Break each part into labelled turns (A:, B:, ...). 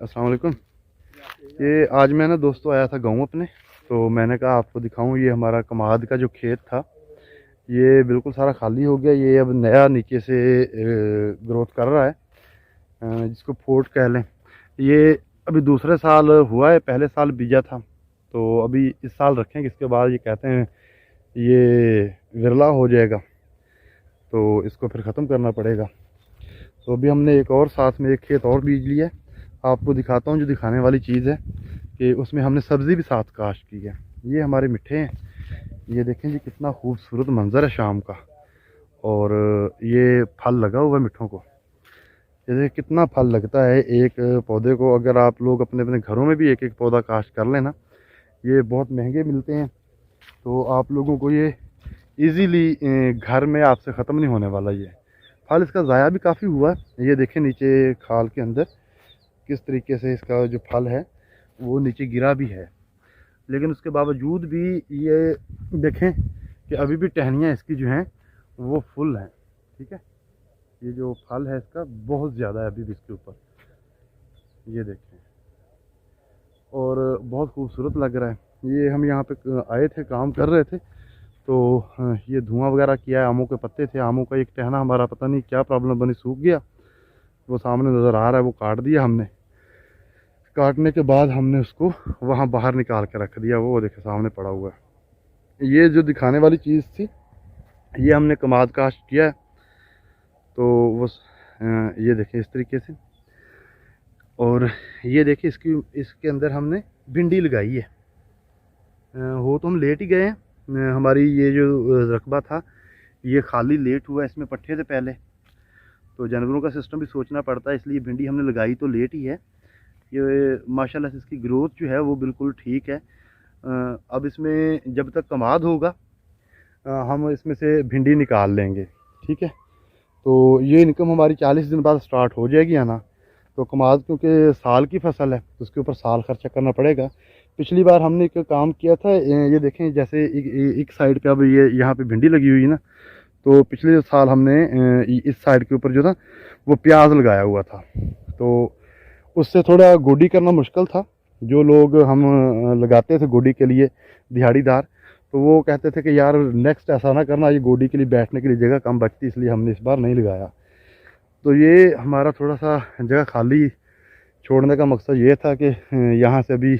A: अस्सलाम वालेकुम। ये आज मैं ना दोस्तों आया था गाँव अपने, तो मैंने कहा आपको दिखाऊं। ये हमारा कमाद का जो खेत था ये बिल्कुल सारा खाली हो गया। ये अब नया नीचे से ग्रोथ कर रहा है, जिसको फोर्ट कह लें। ये अभी दूसरे साल हुआ है, पहले साल बीजा था, तो अभी इस साल रखेंगे। इसके बाद ये कहते हैं ये विरला हो जाएगा, तो इसको फिर ख़त्म करना पड़ेगा। तो अभी हमने एक और साथ में एक खेत और बीज लिया है। आपको दिखाता हूँ। जो दिखाने वाली चीज़ है कि उसमें हमने सब्ज़ी भी साथ काश्त की है। ये हमारे मिठे हैं। ये देखें जी, कितना खूबसूरत मंज़र है शाम का। और ये फल लगा हुआ है मिठों को। ये देखिए कितना फल लगता है एक पौधे को। अगर आप लोग अपने अपने घरों में भी एक एक पौधा काश्त कर लेना, ये बहुत महंगे मिलते हैं, तो आप लोगों को ये इजीली घर में आपसे ख़त्म नहीं होने वाला। ये फल इसका ज़ाया भी काफ़ी हुआ है। ये देखें नीचे खाल के अंदर किस तरीके से इसका जो फल है वो नीचे गिरा भी है, लेकिन उसके बावजूद भी ये देखें कि अभी भी टहनियाँ इसकी जो हैं वो फुल हैं। ठीक है, ये जो फल है इसका बहुत ज़्यादा है अभी भी इसके ऊपर, ये देखें। और बहुत खूबसूरत लग रहा है। ये हम यहाँ पे आए थे, काम कर रहे थे, तो ये धुआं वगैरह किया है। आमों के पत्ते थे, आमों का एक टहना हमारा पता नहीं क्या प्रॉब्लम बनी, सूख गया। वो सामने नज़र आ रहा है, वो काट दिया हमने। काटने के बाद हमने उसको वहाँ बाहर निकाल के रख दिया। वो देखे सामने पड़ा हुआ है। ये जो दिखाने वाली चीज़ थी, ये हमने कमाद काश्त किया है। तो वो ये देखें इस तरीके से। और ये देखिए इसके अंदर हमने भिंडी लगाई है। हो तो हम लेट ही गए हैं। हमारी ये जो रकबा था ये खाली लेट हुआ, इसमें पट्ठे थे पहले, तो जानवरों का सिस्टम भी सोचना पड़ता है, इसलिए भिंडी हमने लगाई तो लेट ही है। ये माशाल्लाह से इसकी ग्रोथ जो है वो बिल्कुल ठीक है। अब इसमें जब तक कमाद होगा हम इसमें से भिंडी निकाल लेंगे। ठीक है, तो ये इनकम हमारी 40 दिन बाद स्टार्ट हो जाएगी आना। तो कमाद क्योंकि साल की फसल है तो उसके ऊपर साल खर्चा करना पड़ेगा। पिछली बार हमने एक काम किया था, ये देखें जैसे एक साइड पे अब ये यहाँ पे भिंडी लगी हुई है ना, तो पिछले साल हमने इस साइड के ऊपर जो था वो प्याज लगाया हुआ था। तो उससे थोड़ा गोडी करना मुश्किल था। जो लोग हम लगाते थे गोडी के लिए, दिहाड़ीदार, तो वो कहते थे कि यार नेक्स्ट ऐसा ना करना, ये गोडी के लिए बैठने के लिए जगह कम बचती, इसलिए हमने इस बार नहीं लगाया। तो ये हमारा थोड़ा सा जगह खाली छोड़ने का मकसद ये था कि यहाँ से अभी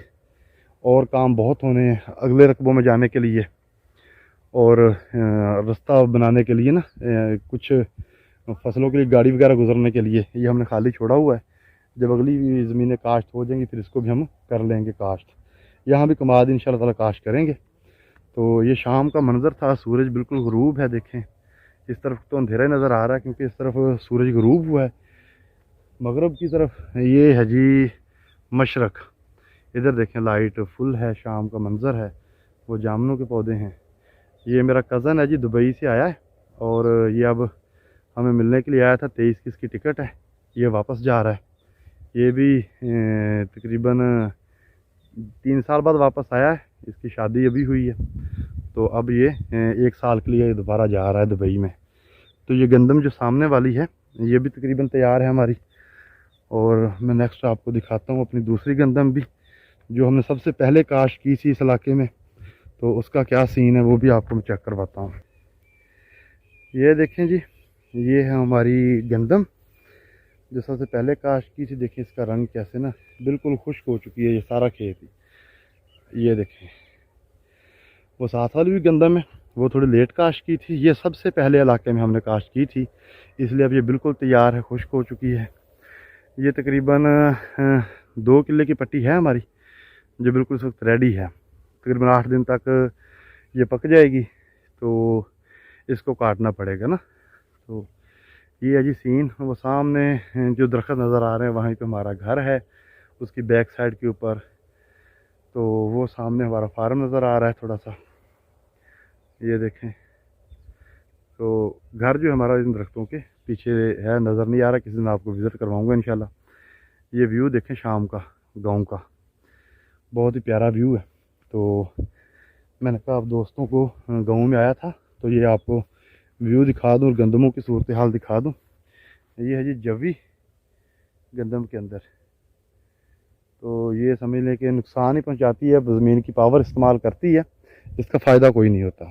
A: और काम बहुत होने हैं अगले रकबों में जाने के लिए, और रास्ता बनाने के लिए ना, कुछ फसलों के लिए गाड़ी वगैरह गुजरने के लिए ये हमने खाली छोड़ा हुआ है। जब अगली ज़मीनें काश्त हो जाएंगी फिर इसको भी हम कर लेंगे काश्त। यहाँ भी कमाद इंशाल्लाह ताला काश्त करेंगे। तो ये शाम का मंज़र था, सूरज बिल्कुल ग़ुरूब है। देखें इस तरफ तो अंधेरा नज़र आ रहा है क्योंकि इस तरफ सूरज ग़ुरूब हुआ है। मगरब की तरफ ये है जी मशरक़। इधर देखें लाइट फुल है, शाम का मंज़र है। वो जामुनों के पौधे हैं। ये मेरा कज़न है जी, दुबई से आया है, और ये अब हमें मिलने के लिए आया था। 23 की इसकी टिकट है, ये वापस जा रहा है। ये भी तकरीबन 3 साल बाद वापस आया है। इसकी शादी अभी हुई है, तो अब ये 1 साल के लिए दोबारा जा रहा है दुबई में। तो ये गंदम जो सामने वाली है ये भी तकरीबन तैयार है हमारी। और मैं नेक्स्ट आपको दिखाता हूँ अपनी दूसरी गंदम भी, जो हमने सबसे पहले काश्त की थी इस इलाके में। तो उसका क्या सीन है वो भी आपको मैं चेक करवाता हूँ। ये देखें जी, ये है हमारी गंदम जो सबसे पहले काश्त की थी। देखें इसका रंग कैसे ना बिल्कुल खुश्क हो चुकी है ये सारा खेत ही। ये देखें वो साथ वाली भी गंदम है, वो थोड़ी लेट काश्त की थी। ये सबसे पहले इलाके में हमने काश्त की थी, इसलिए अब ये बिल्कुल तैयार है, खुश्क हो चुकी है। ये तकरीबन 2 किले की पट्टी है हमारी, जो बिल्कुल इस वक्त रेडी है। तकरीबन 8 दिन तक ये पक जाएगी, तो इसको काटना पड़ेगा ना। तो ये है जी सीन। वो सामने जो दरख्त नज़र आ रहे हैं वहीं पे हमारा घर है, उसकी बैक साइड के ऊपर। तो वो सामने हमारा फार्म नज़र आ रहा है थोड़ा सा, ये देखें। तो घर जो हमारा इन दरख्तों के पीछे है, नज़र नहीं आ रहा। किसी दिन आपको विज़िट करवाऊँगा इंशाल्लाह। ये व्यू देखें शाम का गाँव का, बहुत ही प्यारा व्यू है। तो मैंने कहा आप दोस्तों को गाँव में आया था तो ये आपको व्यू दिखा दूँ और गंदमों की सूरत हाल दिखा दूँ। ये है जी जवी गंदम के अंदर, तो ये समझ लें कि नुकसान ही पहुंचाती है, ज़मीन की पावर इस्तेमाल करती है, इसका फ़ायदा कोई नहीं होता।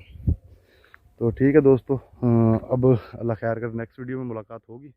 A: तो ठीक है दोस्तों, अब अल्लाह खैर कर, नेक्स्ट वीडियो में मुलाकात होगी।